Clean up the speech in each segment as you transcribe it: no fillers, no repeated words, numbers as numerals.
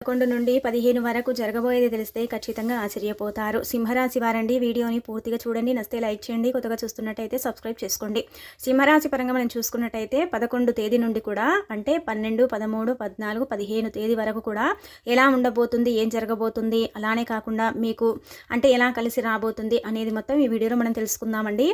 11 నుండి 15 వరకు జరగబోయేది తెలిస్తే ఖచ్చితంగా ఆశ్చర్యపోతారు. సింహరాశి వారండి, వీడియోని పూర్తిగా చూడండి. నచ్చితే లైక్ చేయండి. కొత్తగా చూస్తున్నట్టయితే సబ్స్క్రైబ్ చేసుకోండి. సింహరాశి పరంగా మనం చూసుకున్నట్టయితే 11 తేదీ నుండి కూడా అంటే 12, 13, 14, 15 తేదీ వరకు కూడా ఎలా ఉండబోతుంది, ఏం జరగబోతుంది, అలానే కాకుండా మీకు అంటే ఎలా కలిసి రాబోతుంది అనేది మొత్తం ఈ వీడియోలో మనం తెలుసుకుందామండి.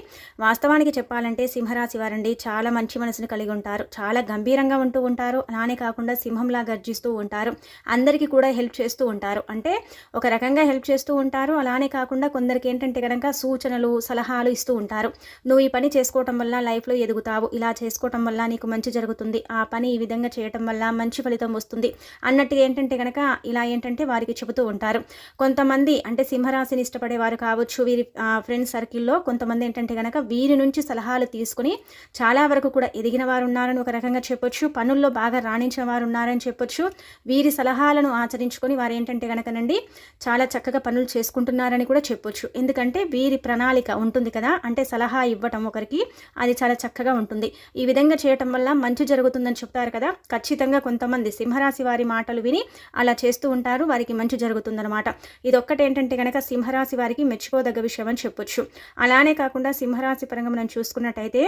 వాస్తవానికి చెప్పాలంటే సింహరాశి వారండి చాలా మంచి మనసును కలిగి ఉంటారు. చాలా గంభీరంగా ఉంటూ ఉంటారు. అలానే కాకుండా సింహంలా గర్జిస్తూ ఉంటారు. అందరికీ కూడా హెల్ప్ చేస్తూ ఉంటారు. అంటే ఒక రకంగా హెల్ప్ చేస్తూ ఉంటారు. అలానే కాకుండా కొందరికి ఏంటంటే కనుక సూచనలు, సలహాలు ఇస్తూ ఉంటారు. నువ్వు ఈ పని చేసుకోవటం వల్ల లైఫ్లో ఎదుగుతావు, ఇలా చేసుకోవటం వల్ల నీకు మంచి జరుగుతుంది, ఆ పని ఈ విధంగా చేయటం వల్ల మంచి ఫలితం వస్తుంది అన్నట్టుగా ఏంటంటే కనుక ఇలా ఏంటంటే వారికి చెబుతూ ఉంటారు. కొంతమంది అంటే సింహరాశిని ఇష్టపడేవారు కావచ్చు, వీరి ఫ్రెండ్స్ సర్కిల్లో కొంతమంది ఏంటంటే కనుక వీరి నుంచి సలహాలు తీసుకుని చాలా వరకు కూడా ఎదిగిన వారు ఉన్నారని ఒక రకంగా చెప్పొచ్చు. పనుల్లో బాగా రాణించిన వారు ఉన్నారని చెప్పొచ్చు. వీరి సలహాలను ఆచరించుకొని వారు ఏంటంటే కనుకనండి చాలా చక్కగా పనులు చేసుకుంటున్నారని కూడా చెప్పొచ్చు. ఎందుకంటే వీరి ప్రణాళిక ఉంటుంది కదా, అంటే సలహా ఇవ్వటం ఒకరికి అది చాలా చక్కగా ఉంటుంది. ఈ విధంగా చేయటం వల్ల మంచి జరుగుతుందని చెప్తారు కదా. ఖచ్చితంగా కొంతమంది సింహరాశి వారి మాటలు విని అలా చేస్తూ ఉంటారు, వారికి మంచి జరుగుతుందన్నమాట. ఇది ఒక్కటి ఏంటంటే కనుక సింహరాశి వారికి మెచ్చుకోదగ్గ విషయం అని చెప్పొచ్చు. అలానే కాకుండా సింహరాశి పరంగా మనం చూసుకున్నట్టయితే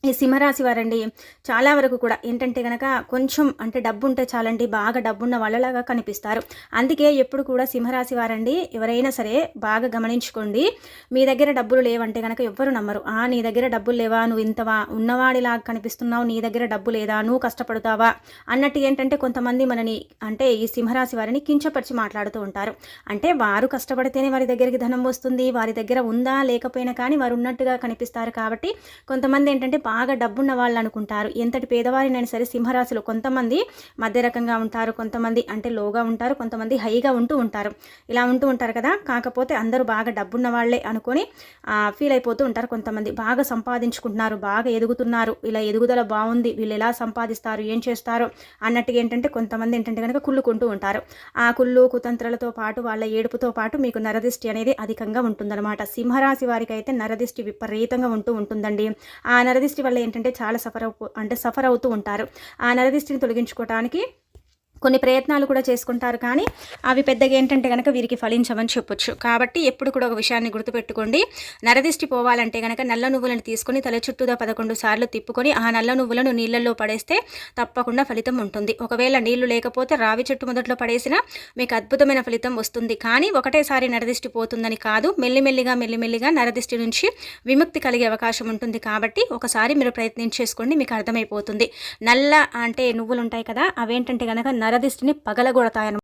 ఈ సింహరాశి వారండి చాలా వరకు కూడా ఏంటంటే కనుక కొంచెం అంటే డబ్బు ఉంటే చాలండి బాగా డబ్బున్న వాళ్ళలాగా కనిపిస్తారు. అందుకే ఎప్పుడు కూడా సింహరాశి వారండి ఎవరైనా సరే బాగా గమనించుకోండి. మీ దగ్గర డబ్బులు లేవంటే కనుక ఎవ్వరు నమ్మరు. నీ దగ్గర డబ్బులు లేవా, నువ్వు ఇంతవా ఉన్నవాడిలాగా కనిపిస్తున్నావు, నీ దగ్గర డబ్బు లేదా, నువ్వు కష్టపడతావా అన్నట్టు ఏంటంటే కొంతమంది మనని అంటే ఈ సింహరాశి వారిని కించపరిచి మాట్లాడుతూ ఉంటారు. అంటే వారు కష్టపడితేనే వారి దగ్గరికి ధనం వస్తుంది, వారి దగ్గర ఉందా లేకపోయినా కానీ వారు ఉన్నట్టుగా కనిపిస్తారు. కాబట్టి కొంతమంది ఏంటంటే బాగా డబ్బున్న వాళ్ళు అనుకుంటారు. ఎంతటి పేదవారినైనా సరే సింహరాశిలో కొంతమంది మధ్య రకంగా ఉంటారు, కొంతమంది అంటే లోగా ఉంటారు, కొంతమంది హైగా ఉంటూ ఉంటారు. ఇలా ఉంటూ ఉంటారు కదా. కాకపోతే అందరూ బాగా డబ్బున్న వాళ్ళే అనుకొని ఫీల్ అయిపోతూ ఉంటారు. కొంతమంది బాగా సంపాదించుకుంటున్నారు, బాగా ఎదుగుతున్నారు, ఇలా ఎదుగుదల బాగుంది, వీళ్ళు ఎలా సంపాదిస్తారు, ఏం చేస్తారు అన్నట్టుగా ఏంటంటే కొంతమంది ఏంటంటే కనుక కుళ్ళుకుంటూ ఉంటారు. ఆ కుళ్ళు కుతంత్రాలతో పాటు వాళ్ళ ఏడుపుతో పాటు మీకు నరదిష్టి అనేది అధికంగా ఉంటుందన్నమాట. సింహరాశి వారికి అయితే నరదిష్టి విపరీతంగా ఉంటూ ఉంటుందండి. ఆ నరదిష్టి వల్ల ఏంటంటే చాలా సఫర్ అవుతూ ఉంటారు. ఆ నరదిష్టిని తొలగించుకోవడానికి కొన్ని ప్రయత్నాలు కూడా చేసుకుంటారు, కానీ అవి పెద్దగా ఏంటంటే కనుక వీరికి ఫలించమని చెప్పొచ్చు. కాబట్టి ఎప్పుడు కూడా ఒక విషయాన్ని గుర్తుపెట్టుకోండి. నరదిష్టి పోవాలంటే కనుక నల్ల నువ్వులను తీసుకొని తల చుట్టూదా 11 సార్లు తిప్పుకొని ఆ నల్ల నువ్వులను నీళ్ళల్లో పడేస్తే తప్పకుండా ఫలితం ఉంటుంది. ఒకవేళ నీళ్లు లేకపోతే రావి చెట్టు మొదట్లో పడేసినా మీకు అద్భుతమైన ఫలితం వస్తుంది. కానీ ఒకటేసారి నరదిష్టి పోతుందని కాదు, మెల్లిమెల్లిగా నరదిష్టి నుంచి విముక్తి కలిగే అవకాశం ఉంటుంది. కాబట్టి ఒకసారి మీరు ప్రయత్నించేసుకోండి, మీకు అర్థమైపోతుంది. నల్ల అంటే నువ్వులు ఉంటాయి కదా, అవేంటంటే కనుక నరదిష్టిని పగలగొడతాయన్నమాట.